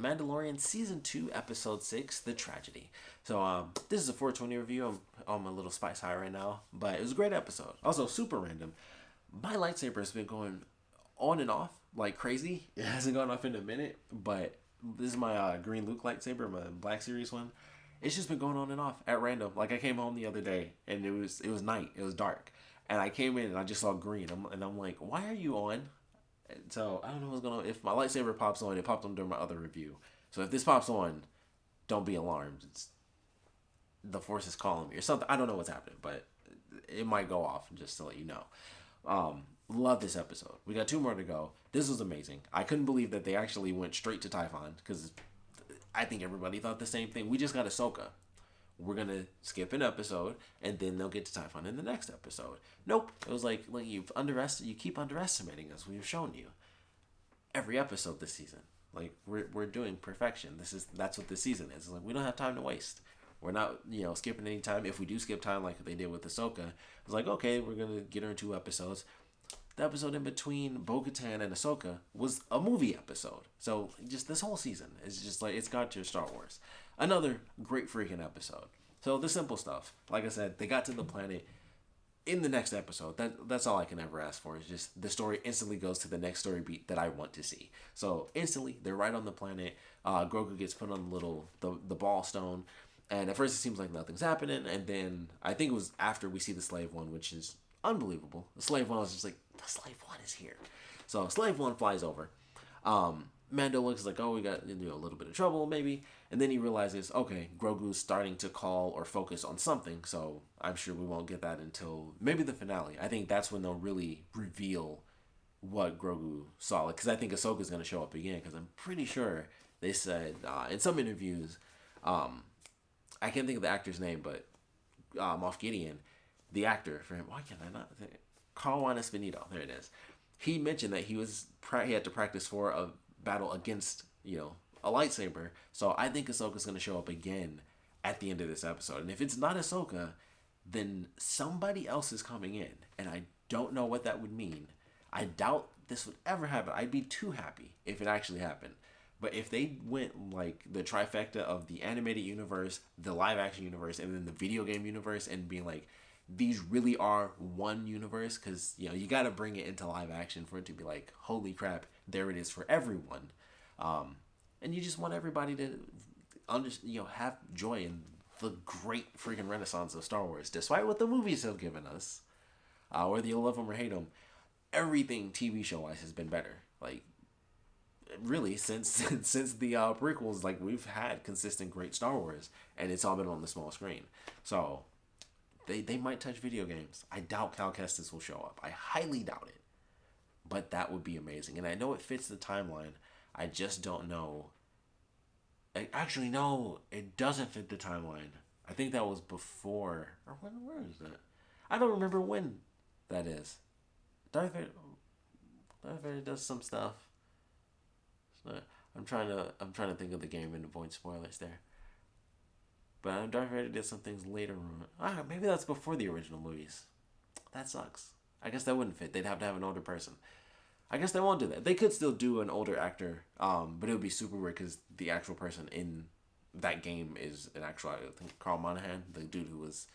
Mandalorian Season 2, Episode 6, The Tragedy. So, this is a 420 review. I'm a little spice high right now, but it was a great episode. Also, super random. My lightsaber has been going on and off like crazy. It hasn't gone off in a minute, but this is my green Luke lightsaber, my Black Series one. It's just been going on and off at random. Like, I came home the other day, and it was night. It was dark. And I came in, and I just saw green. I'm like, why are you on? So I don't know what's going on. If my lightsaber pops on, it popped on during my other review. So if this pops on, don't be alarmed. It's the Force is calling me or something. I don't know what's happening, but it might go off just to let you know. Love this episode. We got 2 more to go. This was amazing. I couldn't believe that they actually went straight to Typhon because I think everybody thought the same thing. We just got Ahsoka. We're gonna skip an episode and then they'll get to Typhon in the next episode. Nope. It was like you keep underestimating us. We've shown you every episode this season. Like we're doing perfection. That's what this season is. It's like we don't have time to waste. We're not skipping any time. If we do skip time like they did with Ahsoka, it's like okay, we're gonna get her in 2 episodes. The episode in between Bo-Katan and Ahsoka was a movie episode. So just this whole season is just like it's got your Star Wars. Another great freaking episode. So the simple stuff. Like I said, they got to the planet in the next episode. That's all I can ever ask for. Is just the story instantly goes to the next story beat that I want to see. So instantly they're right on the planet. Grogu gets put on the ball stone. And at first it seems like nothing's happening. And then I think it was after we see the slave one, which is unbelievable. The slave one was just like, the slave one is here. So slave one flies over. Mando looks like, oh, we got a little bit of trouble, maybe. And then he realizes, okay, Grogu's starting to call or focus on something. So I'm sure we won't get that until maybe the finale. I think that's when they'll really reveal what Grogu saw. Because I think Ahsoka's going to show up again. Because I'm pretty sure they said in some interviews, I can't think of the actor's name, but Moff Gideon, the actor for him, why can't I not think? Carl Juan Espinito, there it is. He mentioned that he had to practice for a battle against, a lightsaber. So I think Ahsoka's going to show up again at the end of this episode. And if it's not Ahsoka, then somebody else is coming in. And I don't know what that would mean. I doubt this would ever happen. I'd be too happy if it actually happened. But if they went like the trifecta of the animated universe, the live action universe, and then the video game universe and being like, these really are one universe, because you got to bring it into live action for it to be like, holy crap, there it is for everyone. And you just want everybody to have joy in the great freaking renaissance of Star Wars, despite what the movies have given us. Whether you love them or hate them, everything TV show wise has been better. Like, really, since the prequels, like, we've had consistent great Star Wars, and it's all been on the small screen. So they might touch video games. I doubt Cal Kestis will show up. I highly doubt it. But that would be amazing. And I know it fits the timeline. I just don't know. Actually, no, it doesn't fit the timeline. I think that was before. Or where is that? I don't remember when that is. Darth Vader does some stuff. I'm trying to think of the game and avoid spoilers there. But Darth Vader did some things later on. Maybe that's before the original movies. That sucks. I guess that wouldn't fit. They'd have to have an older person. I guess they won't do that. They could still do an older actor, but it would be super weird because the actual person in that game is an actual, I think, Carl Monahan, the dude who was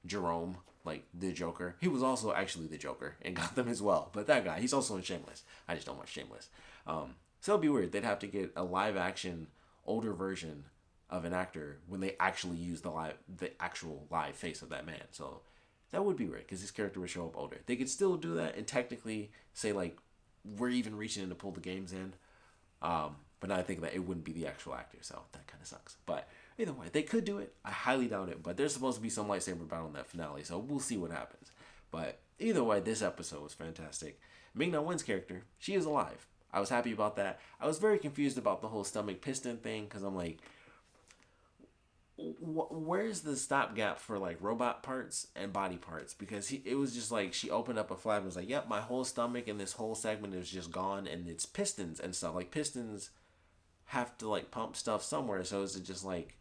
Jerome, like the Joker. He was also actually the Joker in Gotham as well. But that guy, he's also in Shameless. I just don't watch Shameless. So it'd be weird. They'd have to get a live action, older version of an actor when they actually use the actual live face of that man. So that would be weird because his character would show up older. They could still do that and technically say like we're even reaching in to pull the games in, but now I think that it wouldn't be the actual actor, so that kind of sucks. But either way, they could do it. I highly doubt it, but there's supposed to be some lightsaber battle in that finale, so we'll see what happens. But either way, this episode was fantastic. Ming-Na Wen's character, she is alive. I was happy about that. I was very confused about the whole stomach piston thing because I'm like, where's the stopgap for like robot parts and body parts? Because it was just like she opened up a flap and was like, yep, my whole stomach and this whole segment is just gone, and it's pistons and stuff. Like, pistons have to like pump stuff somewhere, so is it just like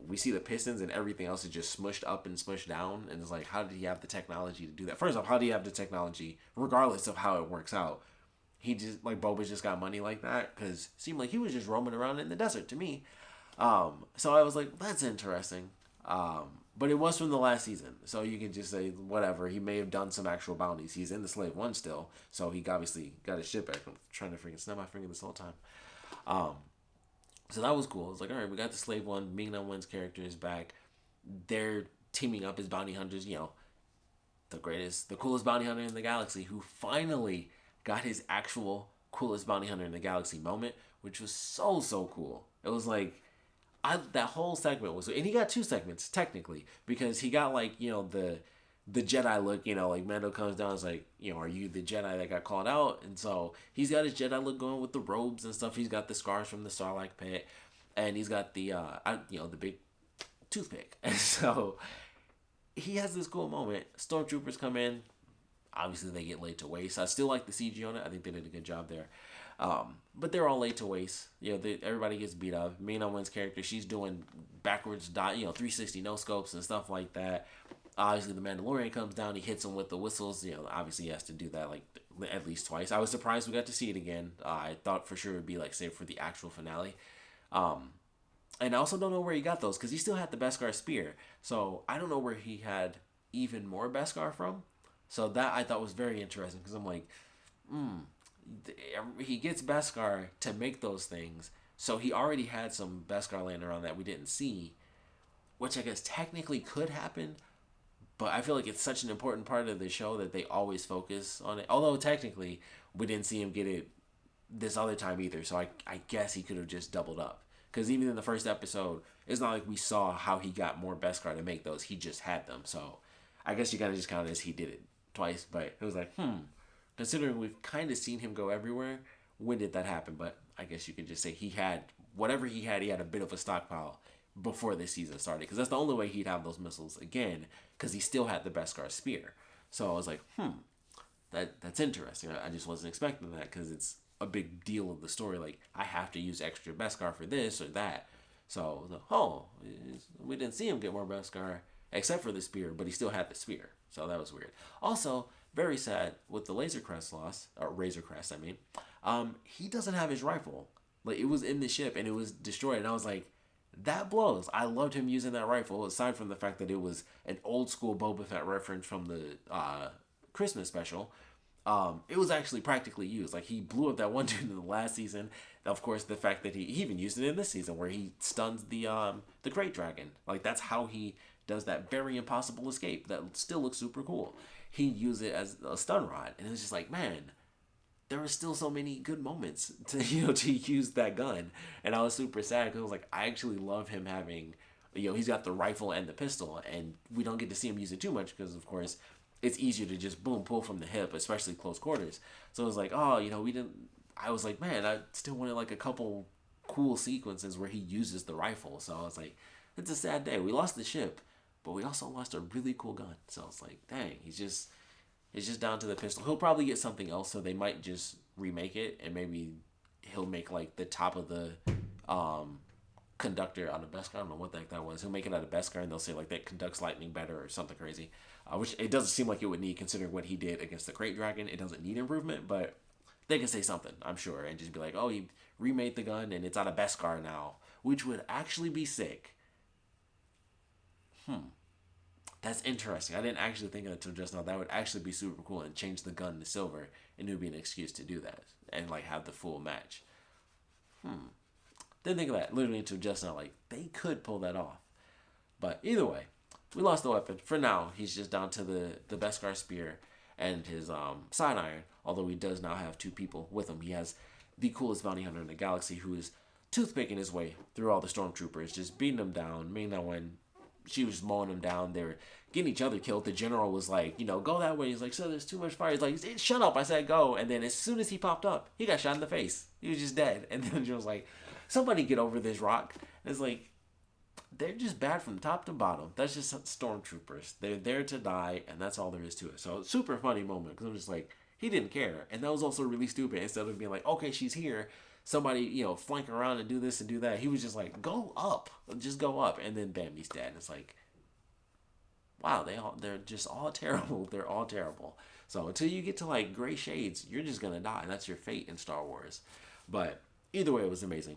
we see the pistons and everything else is just smushed up and smushed down? And it's like, how did he have the technology to do that? First off, how do you have the technology, regardless of how it works out? he just like Boba just got money like that because it seemed like he was just roaming around in the desert to me. So I was like, that's interesting. But it was from the last season, so you can just say whatever. He may have done some actual bounties. He's in the Slave One still, so he obviously got his shit back. I'm trying to freaking snap my finger this whole time. Um, so that was cool. It's like, all right, we got the Slave One. Ming-Na Wen's character is back. They're teaming up as bounty hunters. You know, the coolest bounty hunter in the galaxy, who finally got his actual coolest bounty hunter in the galaxy moment, which was so cool. It was like that whole segment was, and he got two segments technically because he got like the Jedi look, like Mando comes down, is like, are you the Jedi that got called out? And so he's got his Jedi look going with the robes and stuff. He's got the scars from the Sarlacc pit, and he's got the the big toothpick, and so he has this cool moment. Stormtroopers come in. Obviously, they get laid to waste. I still like the CG on it. I think they did a good job there. But they're all laid to waste. Everybody gets beat up. Ming-Na Wen's character, she's doing backwards 360 no scopes and stuff like that. Obviously, the Mandalorian comes down. He hits him with the whistles. Obviously, he has to do that like at least twice. I was surprised we got to see it again. I thought for sure it would be like saved for the actual finale. And I also don't know where he got those because he still had the Beskar spear. So I don't know where he had even more Beskar from. So that I thought was very interesting because I'm like, he gets Beskar to make those things. So he already had some Beskar laying around that we didn't see, which I guess technically could happen. But I feel like it's such an important part of the show that they always focus on it. Although technically we didn't see him get it this other time either. So I guess he could have just doubled up. Because even in the first episode, it's not like we saw how he got more Beskar to make those. He just had them. So I guess you gotta just count it as he did it twice. But it was like, considering we've kind of seen him go everywhere, when did that happen? But I guess you could just say he had whatever he had a bit of a stockpile before this season started. Because that's the only way he'd have those missiles again. Because he still had the Beskar spear. So I was like, that's interesting. I just wasn't expecting that because it's a big deal of the story. Like, I have to use extra Beskar for this or that. So, we didn't see him get more Beskar except for the spear, but he still had the spear. So that was weird. Also, very sad with the Laser Crest loss, or Razor Crest, I mean. He doesn't have his rifle. Like, it was in the ship and it was destroyed. And I was like, that blows. I loved him using that rifle, aside from the fact that it was an old school Boba Fett reference from the Christmas special. It was actually practically used. Like, he blew up that one dude in the last season. Of course, the fact that he even used it in this season where he stuns the Great Dragon. Like, that's how he does that very impossible escape that still looks super cool. He used it as a stun rod, and it was just like, man, there were still so many good moments to use that gun. And I was super sad because I was like, I actually love him having, he's got the rifle and the pistol, and we don't get to see him use it too much because, of course, it's easier to just boom, pull from the hip, especially close quarters. So it was like, we didn't. I was like, man, I still wanted like a couple cool sequences where he uses the rifle. So I was like, it's a sad day. We lost the ship, but we also lost a really cool gun. So it's like, dang, it's just down to the pistol. He'll probably get something else, so they might just remake it, and maybe he'll make like the top of the conductor out of Beskar. I don't know what the heck that was. He'll make it out of Beskar, and they'll say like that conducts lightning better or something crazy. Which it doesn't seem like it would need, considering what he did against the Great Dragon. It doesn't need improvement, but they can say something, I'm sure, and just be like, oh, he remade the gun and it's out of Beskar now, which would actually be sick. That's interesting. I didn't actually think of it until just now. That would actually be super cool, and change the gun to silver, and it would be an excuse to do that and like have the full match. Didn't think of that literally until just now. Like, they could pull that off, but either way, we lost the weapon. For now, he's just down to the Beskar spear and his side iron, although he does now have two people with him. He has the coolest bounty hunter in the galaxy, who is toothpicking his way through all the stormtroopers, just beating them down. Ming-Na Wen, she was mowing them down. They were getting each other killed. The general was like, go that way. He's like, so there's too much fire. He's like, shut up, I said go. And then as soon as he popped up, he got shot in the face. He was just dead. And then the general's like, somebody get over this rock. And it's like, they're just bad from top to bottom. That's just stormtroopers. They're there to die, and that's all there is to it. So, super funny moment, because I'm just like, he didn't care. And that was also really stupid. Instead of being like, okay, she's here, somebody, flank around and do this and do that. He was just like, go up. Just go up. And then, bam, he's dead. And it's like, wow, they're just all terrible. They're all terrible. So until you get to like gray shades, you're just gonna die, and that's your fate in Star Wars. But either way, it was amazing.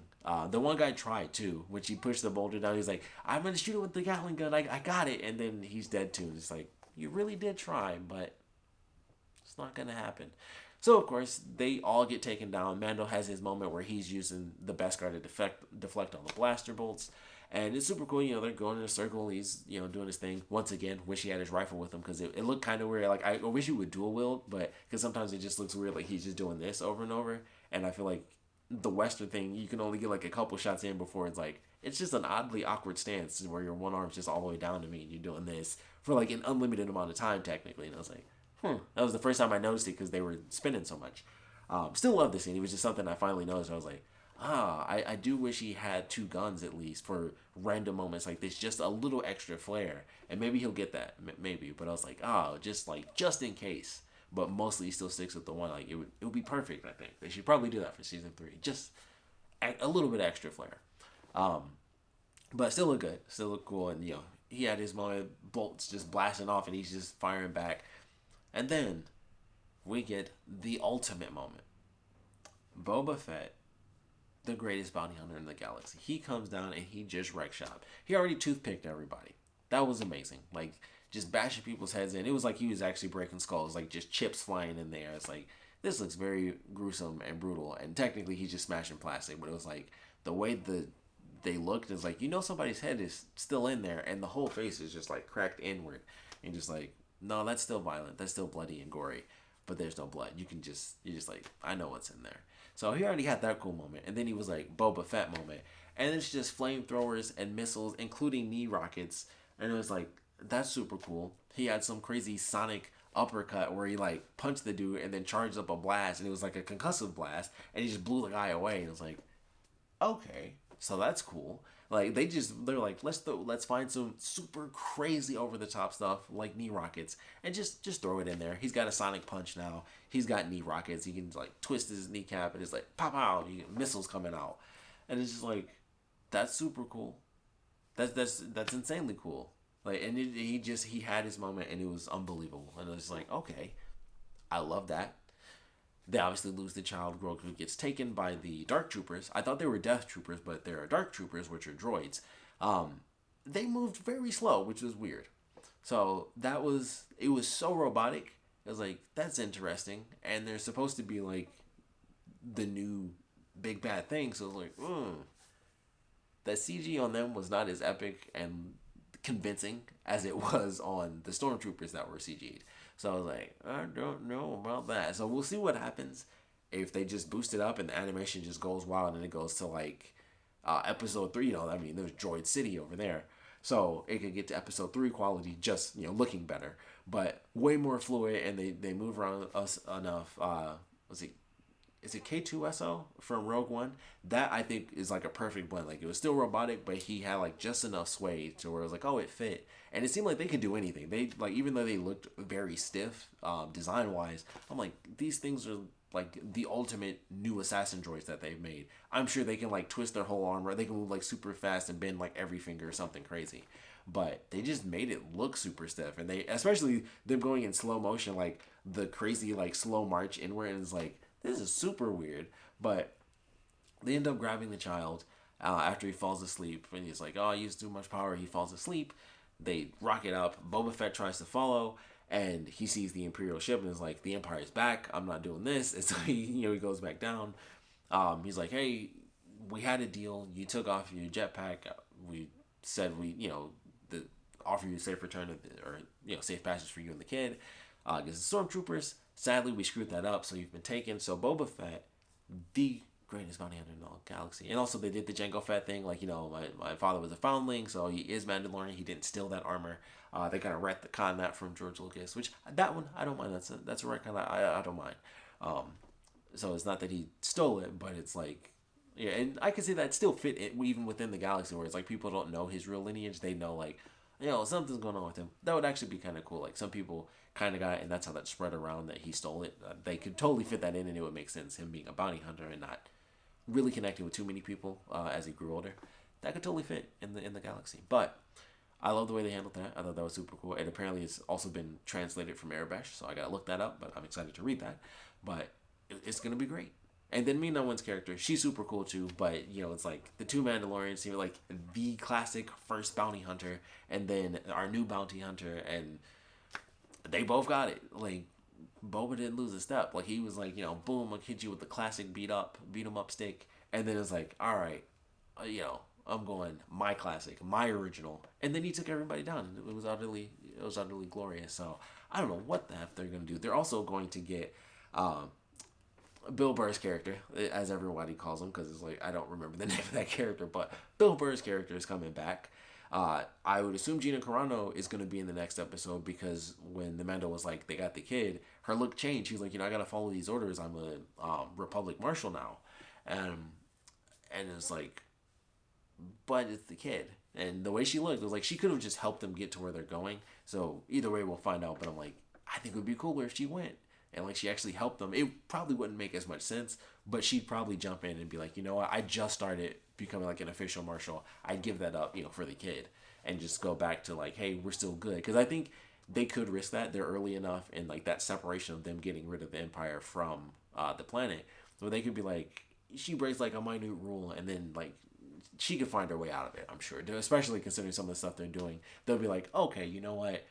The one guy tried too. When she pushed the boulder down, he's like, "I'm gonna shoot it with the Gatling gun. I got it," and then he's dead too. And it's like, you really did try, but it's not gonna happen. So of course they all get taken down. Mando has his moment where he's using the Beskar to deflect all the blaster bolts, and it's super cool. They're going in a circle. He's doing his thing. Once again, wish he had his rifle with him because it looked kind of weird. Like I wish he would dual wield, but because sometimes it just looks weird. Like he's just doing this over and over, and I feel like the Western thing, you can only get like a couple shots in before it's just an oddly awkward stance where your one arm's just all the way down to me and you're doing this for like an unlimited amount of time technically. And I was like, that was the first time I noticed it because they were spinning so much. Still love the scene. It was just something I finally noticed. I was like, I do wish he had two guns at least for random moments like this, just a little extra flair. And maybe he'll get that, maybe. But I was like, just in case. But mostly he still sticks with the one. Like it would be perfect. I think they should probably do that for season 3. Just a little bit extra flair. But still look good. Still look cool. And he had his moment, bolts just blasting off, and he's just firing back. And then we get the ultimate moment. Boba Fett, the greatest bounty hunter in the galaxy. He comes down and he just wrecked shop. He already toothpicked everybody. That was amazing. Like just bashing people's heads in. It was like he was actually breaking skulls, like just chips flying in there. It's like, this looks very gruesome and brutal. And technically he's just smashing plastic, but it was like the way they looked is like, somebody's head is still in there and the whole face is just like cracked inward. And just like, no, that's still violent. That's still bloody and gory, but there's no blood. You're just like, I know what's in there. So he already had that cool moment. And then he was like Boba Fett moment. And it's just flamethrowers and missiles, including knee rockets. And it was like, that's super cool. He had some crazy sonic uppercut where he like punched the dude and then charged up a blast, and it was like a concussive blast, and he just blew the guy away. And it was like, okay, so that's cool. Like they're like, let's find some super crazy over the top stuff like knee rockets and just throw it in there. He's got a sonic punch now. He's got knee rockets. He can like twist his kneecap and it's like pow pow. You get missiles coming out, and it's just like, that's super cool. That's insanely cool. Like, and he had his moment and it was unbelievable. And it was like, okay, I love that. They obviously lose the child. Grogu gets taken by the Dark Troopers. I thought they were Death Troopers, but there are Dark Troopers, which are droids. They moved very slow, which was weird. So it was so robotic. It was like, that's interesting. And they're supposed to be like the new big bad thing. So it was like, that CG on them was not as epic and convincing as it was on the stormtroopers that were CG'd. So I was like, I don't know about that. So we'll see what happens if they just boost it up and the animation just goes wild and it goes to like episode 3. There's Droid City over there. So it could get to episode 3 quality, just looking better, but way more fluid, and they move around us enough. Is it K2SO from Rogue One? That I think is like a perfect blend. Like it was still robotic, but he had like just enough sway to where it was like, oh, it fit. And it seemed like they could do anything. They like, even though they looked very stiff, design wise, I'm like, these things are like the ultimate new assassin droids that they've made. I'm sure they can like twist their whole arm, or they can move like super fast and bend like every finger or something crazy. But they just made it look super stiff, and they, especially them going in slow motion, like the crazy like slow march inward, and it's like, this is super weird. But they end up grabbing the child after he falls asleep. And he's like, oh, I used too much power. He falls asleep. They rocket up. Boba Fett tries to follow. And he sees the Imperial ship and is like, the Empire's back. I'm not doing this. And so he goes back down. He's like, hey, we had a deal. You took off your jetpack. We said offer you a safe return or safe passage for you and the kid. Against the stormtroopers. Sadly, we screwed that up, so you've been taken. So Boba Fett, the greatest bounty hunter in the galaxy. And also they did the Jango Fett thing, like, my father was a foundling, so he is Mandalorian. He didn't steal that armor. They kind of retconned that from George Lucas, which that one, I don't mind. That's a retcon I don't mind. So it's not that he stole it, but it's like, yeah, and I can see that still fit it, even within the galaxy, where it's like people don't know his real lineage. They know, like, something's going on with him. That would actually be kind of cool. Like, some people kind of got it, and that's how that spread around that he stole it. They could totally fit that in, and it would make sense, him being a bounty hunter and not really connecting with too many people as he grew older. That could totally fit in the galaxy. But I love the way they handled that. I thought that was super cool. And apparently, it's also been translated from Arabic, so I gotta look that up. But I'm excited to read that. But it's gonna be great. And then Ming Na Wen's character, she's super cool too. But it's like the two Mandalorians seem like the classic first bounty hunter, and then our new bounty hunter, and they both got it. Like Boba didn't lose a step. Like he was like, boom, I'll hit you with the classic beat 'em up stick, and then it's like, all right, I'm going my classic, my original, and then he took everybody down. It was utterly glorious. So I don't know what the heck they're gonna do. They're also going to get Bill Burr's character, as everybody calls him, because it's like I don't remember the name of that character, but Bill Burr's character is coming back. I would assume Gina Carano is going to be in the next episode because when the Mando was like, they got the kid, her look changed. She's like, I got to follow these orders. I'm a Republic Marshal now. And it's like, but it's the kid. And the way she looked, it was like she could have just helped them get to where they're going. So either way, we'll find out. But I'm like, I think it would be cooler if she went. And like she actually helped them. It probably wouldn't make as much sense, but she'd probably jump in and be like, you know what, I just started becoming like an official marshal. I'd give that up, for the kid, and just go back to like, hey, we're still good. Because I think they could risk that. They're early enough in like that separation of them getting rid of the Empire from the planet, where they could be like, she breaks like a minute rule, and then like she could find her way out of it. I'm sure, especially considering some of the stuff they're doing. They'll be like, okay, you know what.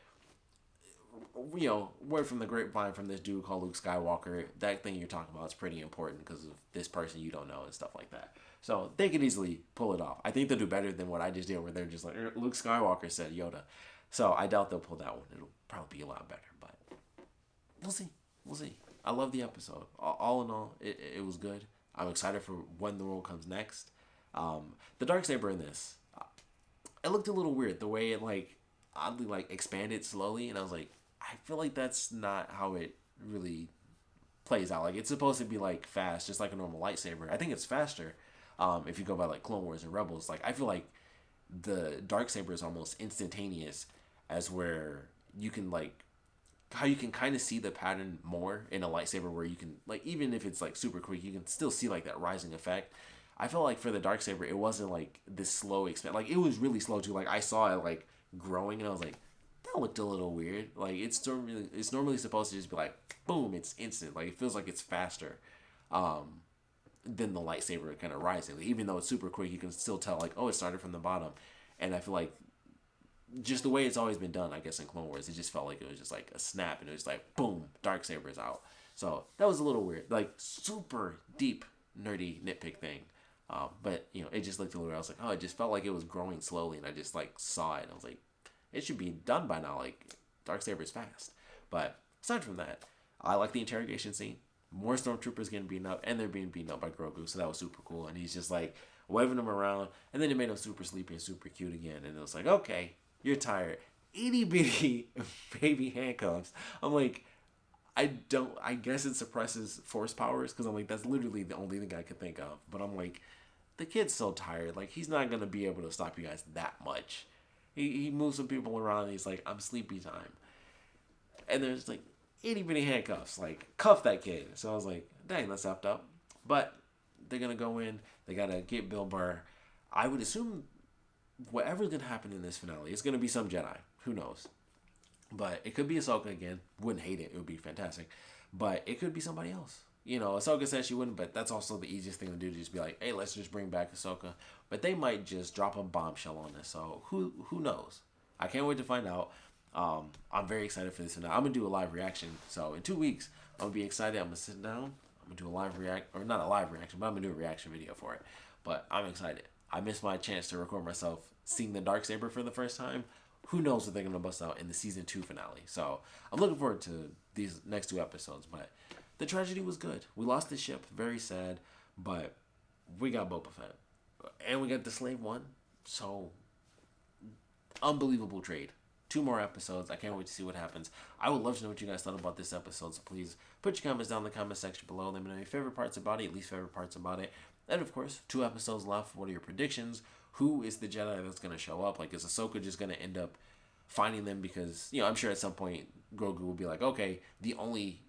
Word from the grapevine from this dude called Luke Skywalker, that thing you're talking about is pretty important because of this person you don't know and stuff like that. So they could easily pull it off. I think they'll do better than what I just did, where they're just like, Luke Skywalker said Yoda. So I doubt they'll pull that one. It'll probably be a lot better, but we'll see. We'll see. I love the episode. All in all, it was good. I'm excited for when the role comes next. The Darksaber in this, it looked a little weird the way it like oddly like expanded slowly, and I was like, I feel like that's not how it really plays out. Like it's supposed to be like fast, just like a normal lightsaber. I think it's faster. If you go by like Clone Wars and Rebels, like I feel like the Darksaber is almost instantaneous, as where you can like how you can kind of see the pattern more in a lightsaber, where you can like even if it's like super quick, you can still see like that rising effect. I felt like for the Darksaber, it wasn't like this slow expand. Like it was really slow too. Like I saw it like growing, and I was like, that looked a little weird. Like it's normally supposed to just be like boom, it's instant. Like it feels like it's faster than the lightsaber kind of rising. Like, even though it's super quick, you can still tell like, oh, it started from the bottom. And I feel like just the way it's always been done, I guess in Clone Wars, it just felt like it was just like a snap, and it was like boom, Darksaber's out. So that was a little weird, like super deep nerdy nitpick thing. But it just looked a little. I was like, oh, it just felt like it was growing slowly, and I just like saw it. And I was like, it should be done by now. Like Darksaber is fast. But aside from that, I like the interrogation scene. More stormtroopers getting beaten up, and they're being beaten up by Grogu, so that was super cool. And he's just like waving them around, and then it made him super sleepy and super cute again. And it was like, okay, you're tired. Itty bitty baby handcuffs. I'm like, I guess it suppresses force powers, because I'm like, that's literally the only thing I could think of. But I'm like, the kid's so tired. Like, he's not gonna be able to stop you guys that much. He moves some people around, and he's like, I'm sleepy time. And there's like itty bitty handcuffs. Like, cuff that kid. So I was like, dang, that's effed up. But they're gonna go in. They gotta get Bill Burr. I would assume whatever's gonna happen in this finale, it's gonna be some Jedi. Who knows? But it could be Ahsoka again. Wouldn't hate it. It would be fantastic. But it could be somebody else. Ahsoka said she wouldn't, but that's also the easiest thing to do, to just be like, hey, let's just bring back Ahsoka. But they might just drop a bombshell on this. So who knows? I can't wait to find out. I'm very excited for this. And I'm going to do a live reaction. So in 2 weeks, I'm going to be excited. I'm going to sit down. I'm going to do a live or not a live reaction, but I'm going to do a reaction video for it. But I'm excited. I missed my chance to record myself seeing the Darksaber for the first time. Who knows what they're going to bust out in the season 2 finale. So I'm looking forward to these next 2 episodes. But the tragedy was good. We lost the ship. Very sad. But we got Boba Fett. And we got the Slave One. So, unbelievable trade. 2 more episodes. I can't wait to see what happens. I would love to know what you guys thought about this episode. So please put your comments down in the comment section below. Let me know your favorite parts about it. Least favorite parts about it. And of course, 2 episodes left. What are your predictions? Who is the Jedi that's going to show up? Like, is Ahsoka just going to end up finding them? Because, I'm sure at some point Grogu will be like, okay, the only,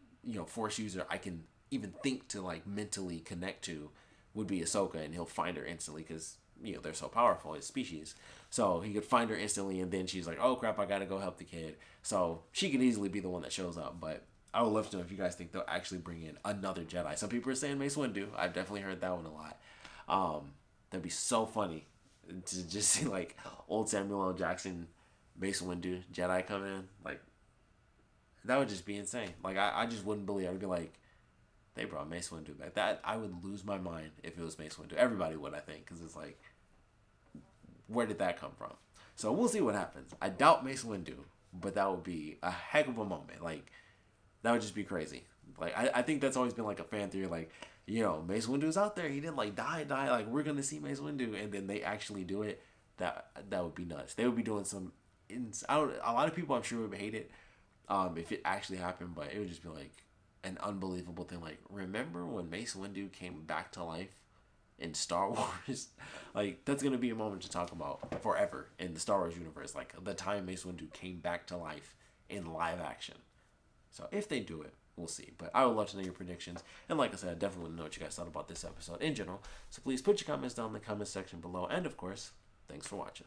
Force user I can even think to, like, mentally connect to would be Ahsoka, and he'll find her instantly because, they're so powerful, his species. So he could find her instantly, and then she's like, oh crap, I gotta go help the kid. So she could easily be the one that shows up. But I would love to know if you guys think they'll actually bring in another Jedi. Some people are saying Mace Windu. I've definitely heard that one a lot. That'd be so funny to just see like old Samuel L. Jackson, Mace Windu, Jedi coming in. Like, that would just be insane. Like, I just wouldn't believe it. I'd be like, they brought Mace Windu back. That, I would lose my mind if it was Mace Windu. Everybody would, I think, because it's like, where did that come from? So we'll see what happens. I doubt Mace Windu, but that would be a heck of a moment. Like, that would just be crazy. Like, I think that's always been like a fan theory. Like, Mace Windu's out there. He didn't like die. Like, we're gonna see Mace Windu, and then they actually do it. That would be nuts. They would be doing some. A lot of people, I'm sure, would hate it if it actually happened, but it would just be like an unbelievable thing. Like, remember when Mace Windu came back to life in Star Wars? Like, that's gonna be a moment to talk about forever in the Star Wars universe. Like, the time Mace Windu came back to life in live action. So if they do it, we'll see. But I would love to know your predictions. And like I said, I definitely want to know what you guys thought about this episode in general. So please put your comments down in the comment section below. And of course, thanks for watching.